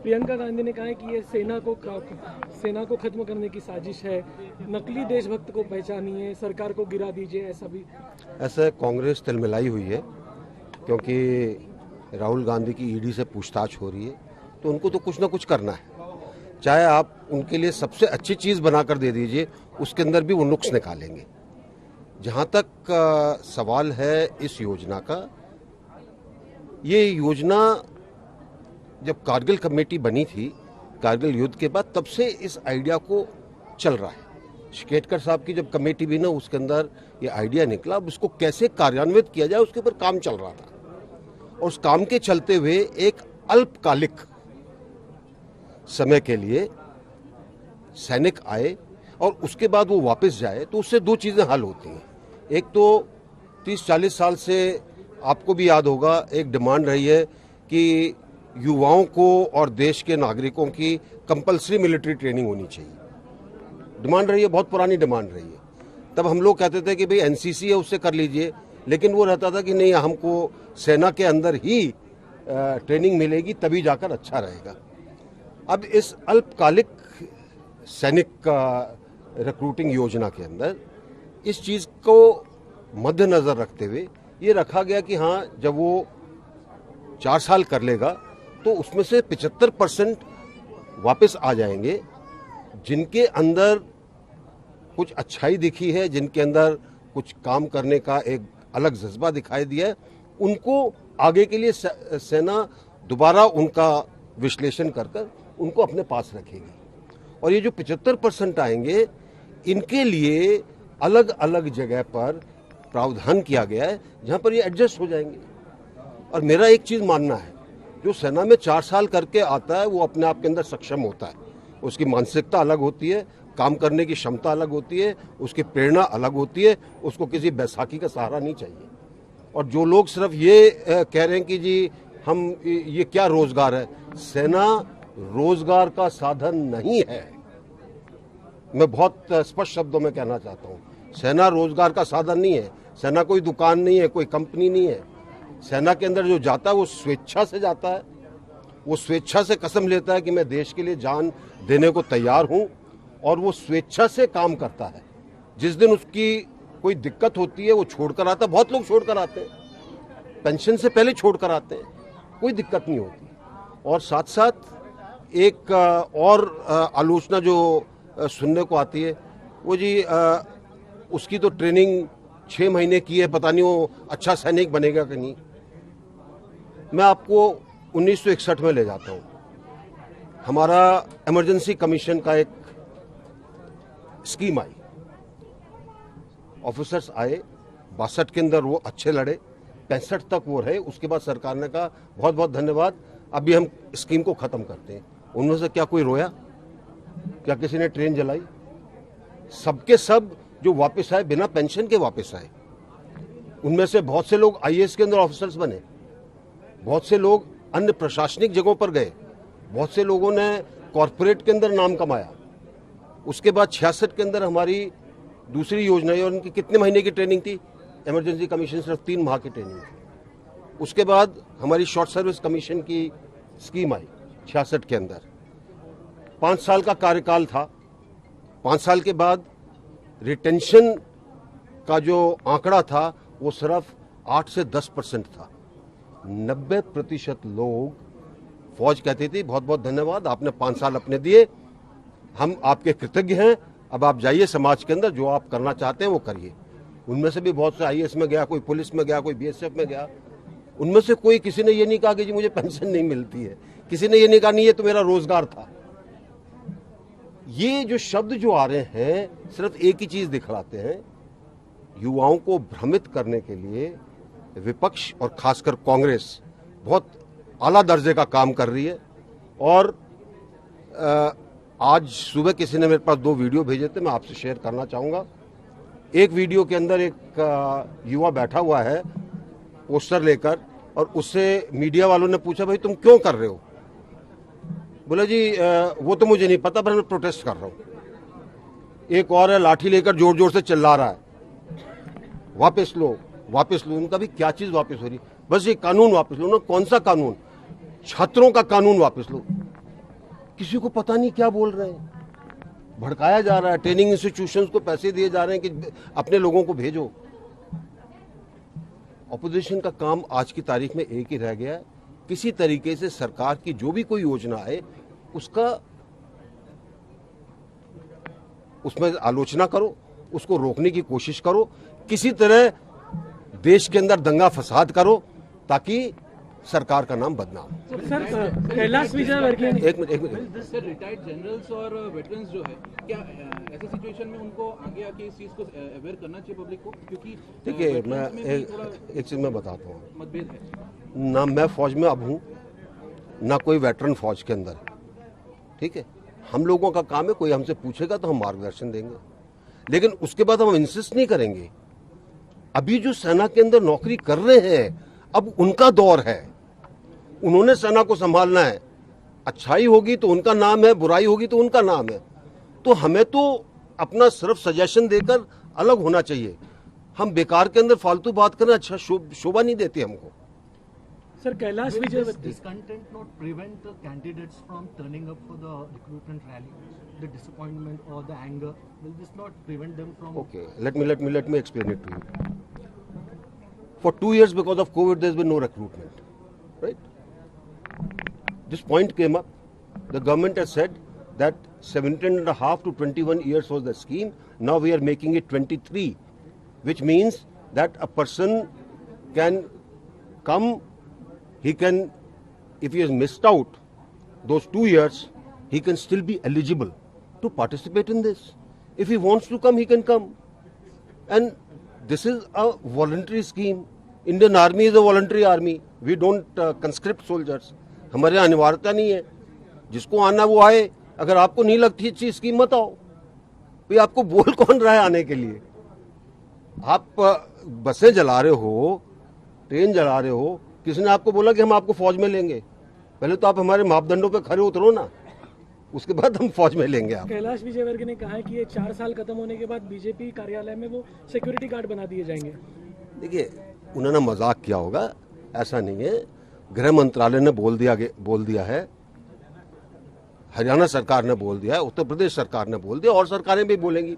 प्रियंका गांधी ने कहा है कि ये सेना को खत्म करने की साजिश है, नकली देशभक्त को पहचानिए, सरकार को गिरा दीजिए, ऐसा कांग्रेस तिलमिलाई हुई है क्योंकि राहुल गांधी की ईडी से पूछताछ हो रही है, तो उनको तो कुछ ना कुछ करना है। चाहे आप उनके लिए सबसे अच्छी चीज बनाकर दे दीजिए, उसके अंदर भी वो नुक्स निकालेंगे। जहां तक सवाल है इस योजना का, ये योजना जब कारगिल कमेटी बनी थी, कारगिल युद्ध के बाद, तब से इस आइडिया को चल रहा है। शेकेटकर साहब की जब कमेटी भी ना, उसके अंदर ये आइडिया निकला, अब उसको कैसे कार्यान्वित किया जाए उसके ऊपर काम चल रहा था। और उस काम के चलते हुए एक अल्पकालिक समय के लिए सैनिक आए और उसके बाद वो वापस जाए, तो उससे दो चीजें हल होती हैं। एक तो 30-40 साल से आपको भी याद होगा, एक डिमांड रही है कि युवाओं को और देश के नागरिकों की कंपलसरी मिलिट्री ट्रेनिंग होनी चाहिए। डिमांड रही है, बहुत पुरानी डिमांड रही है। तब हम लोग कहते थे कि भाई एनसीसी है, उससे कर लीजिए, लेकिन वो रहता था कि नहीं, हमको सेना के अंदर ही ट्रेनिंग मिलेगी, तभी जाकर अच्छा रहेगा। अब इस अल्पकालिक सैनिक रिक्रूटिंग योजना के अंदर इस चीज को मद्देनजर रखते हुए ये रखा गया कि हाँ, जब वो 4 साल कर लेगा तो उसमें से 75% वापस आ जाएंगे, जिनके अंदर कुछ अच्छाई दिखी है, जिनके अंदर कुछ काम करने का एक अलग जज्बा दिखाई दिया है, उनको आगे के लिए सेना दोबारा उनका विश्लेषण कर उनको अपने पास रखेगी। और ये जो 75% आएंगे, इनके लिए अलग अलग जगह पर प्रावधान किया गया है जहां पर ये एडजस्ट हो जाएंगे। और मेरा एक चीज मानना है, जो सेना में 4 साल करके आता है वो अपने आप के अंदर सक्षम होता है, उसकी मानसिकता अलग होती है, काम करने की क्षमता अलग होती है, उसकी प्रेरणा अलग होती है, उसको किसी बैसाखी का सहारा नहीं चाहिए। और जो लोग सिर्फ ये कह रहे हैं कि जी हम ये क्या रोजगार है, सेना रोजगार का साधन नहीं है। मैं बहुत स्पष्ट शब्दों में कहना चाहता हूँ, सेना रोजगार का साधन नहीं है। सेना कोई दुकान नहीं है, कोई कंपनी नहीं है। सेना के अंदर जो जाता है वो स्वेच्छा से जाता है, वो स्वेच्छा से कसम लेता है कि मैं देश के लिए जान देने को तैयार हूं, और वो स्वेच्छा से काम करता है। जिस दिन उसकी कोई दिक्कत होती है वो छोड़कर आता है। बहुत लोग छोड़कर आते हैं, पेंशन से पहले छोड़कर आते हैं, कोई दिक्कत नहीं होती। और साथ साथ एक और आलोचना जो सुनने को आती है, वो जी उसकी तो ट्रेनिंग 6 महीने की है, पता नहीं वो अच्छा सैनिक बनेगा कि नहीं। मैं आपको 1961 में ले जाता हूं। हमारा इमरजेंसी कमीशन का एक स्कीम आई, ऑफिसर्स आए, 62 के अंदर वो अच्छे लड़े, 65 तक वो रहे। उसके बाद सरकार ने कहा बहुत बहुत धन्यवाद, अभी हम स्कीम को खत्म करते हैं। उनमें से क्या कोई रोया? क्या किसी ने ट्रेन जलाई? सबके सब जो वापस आए, बिना पेंशन के वापस आए। उनमें से बहुत से लोग आईएएस के अंदर ऑफिसर्स बने, बहुत से लोग अन्य प्रशासनिक जगहों पर गए, बहुत से लोगों ने कॉरपोरेट के अंदर नाम कमाया। उसके बाद 66 के अंदर हमारी दूसरी योजना है, और उनकी कितने महीने की ट्रेनिंग थी? इमरजेंसी कमीशन सिर्फ 3 माह की ट्रेनिंग थी। उसके बाद हमारी शॉर्ट सर्विस कमीशन की स्कीम आई 66 के अंदर, 5 साल का कार्यकाल था। 5 साल के बाद रिटेंशन का जो आंकड़ा था वो सिर्फ 8 से 10% था। 90% लोग, फौज कहती थी बहुत बहुत धन्यवाद, आपने 5 साल अपने दिए, हम आपके कृतज्ञ हैं, अब आप जाइए समाज के अंदर, जो आप करना चाहते हैं वो करिए। उनमें से भी बहुत से आईएएस में गया, कोई पुलिस में गया, कोई बीएसएफ में गया। उनमें से कोई किसी ने ये नहीं कहा कि जी मुझे पेंशन नहीं मिलती है, किसी ने ये नहीं कहा नहीं ये तो मेरा रोजगार था। ये जो शब्द जो आ रहे हैं सिर्फ एक ही चीज दिखलाते हैं, युवाओं को भ्रमित करने के लिए विपक्ष और खासकर कांग्रेस बहुत आला दर्जे का काम कर रही है। और आज सुबह किसी ने मेरे पास 2 वीडियो भेजे थे, मैं आपसे शेयर करना चाहूंगा। एक वीडियो के अंदर एक युवा बैठा हुआ है पोस्टर लेकर, और उससे मीडिया वालों ने पूछा भाई तुम क्यों कर रहे हो? बोला जी वो तो मुझे नहीं पता, पर मैं प्रोटेस्ट कर रहा हूं। एक और है लाठी लेकर जोर जोर से चिल्ला रहा है वापस लो वापस लो। उनका भी क्या चीज वापस हो रही? बस ये कानून वापस लो ना। कौन सा कानून? छात्रों का कानून वापस लो। किसी को पता नहीं क्या बोल रहे हैं, भड़काया जा रहा है। ट्रेनिंग इंस्टीट्यूशंस को पैसे दिए जा रहे हैं कि अपने लोगों को भेजो। ऑपोजिशन का काम आज की तारीख में एक ही रह गया है, किसी तरीके से सरकार की जो भी कोई योजना है उसमें आलोचना करो, उसको रोकने की कोशिश करो, किसी तरह देश के अंदर दंगा फसाद करो ताकि सरकार का नाम बदनाम हो। सर कैलाश विजयवर्गीय ने एक मिनट सर, रिटायर्ड जनरल्स और वेटरन्स जो है, क्या ऐसे सिचुएशन में उनको आगे आके इस चीज को अवेयर करना चाहिए पब्लिक को? क्योंकि देखिए, मैं veterans में भी थोड़ा एक चीज मैं बताता हूँ, मतभेद है। ना मैं फौज में अब हूँ, ना कोई वेटरन फौज के अंदर है, ठीक है। हम लोगों का काम है, कोई हमसे पूछेगा तो हम मार्गदर्शन देंगे, लेकिन उसके बाद हम इंसिस्ट नहीं करेंगे। अभी जो सेना के अंदर नौकरी कर रहे हैं, अब उनका दौर है, उन्होंने सेना को संभालना है। अच्छाई होगी तो उनका नाम है, बुराई होगी तो उनका नाम है। तो हमें तो अपना सिर्फ सजेशन देकर अलग होना चाहिए। हम बेकार के अंदर फालतू बात करना अच्छा शोभा नहीं देती हमको। Sir Kailash Will this Vijayvargiya discontent not prevent the candidates from turning up for the recruitment rally? The disappointment or the anger, will this not prevent them from? Okay, let me explain it to you. For 2 years, because of COVID, there's been no recruitment, right? This point came up. The government has said that 17.5 to 21 years was the scheme. Now we are making it 23, which means that a person can come. He can, if he has missed out those 2 years, he can still be eligible to participate in this. If he wants to come, he can come. And this is a voluntary scheme. Indian Army is a voluntary army. We don't conscript soldiers. हमारे यहाँ अनिवार्यता नहीं है, जिसको आना वो आए। अगर आपको नहीं लगती अच्छी स्कीम मत आओ। भाई आपको बोल कौन रहा है आने के लिए? आप बसें जला रहे हो, ट्रेन जला रहे हो, किसी ने आपको बोला कि हम आपको फौज में लेंगे? पहले तो आप हमारे मापदंडों पे खरे उतरो ना, उसके बाद हम फौज में लेंगे आप। कैलाश विजयवर्गीय ने कहा है कि ये 4 साल खत्म होने के बाद बीजेपी कार्यालय में वो सिक्योरिटी गार्ड बना दिए जाएंगे। देखिए, उन्होंने मजाक किया होगा, ऐसा नहीं है। गृह मंत्रालय ने बोल दिया है, हरियाणा सरकार ने बोल दिया है, उत्तर प्रदेश सरकार ने बोल दिया, और सरकारें भी बोलेंगी।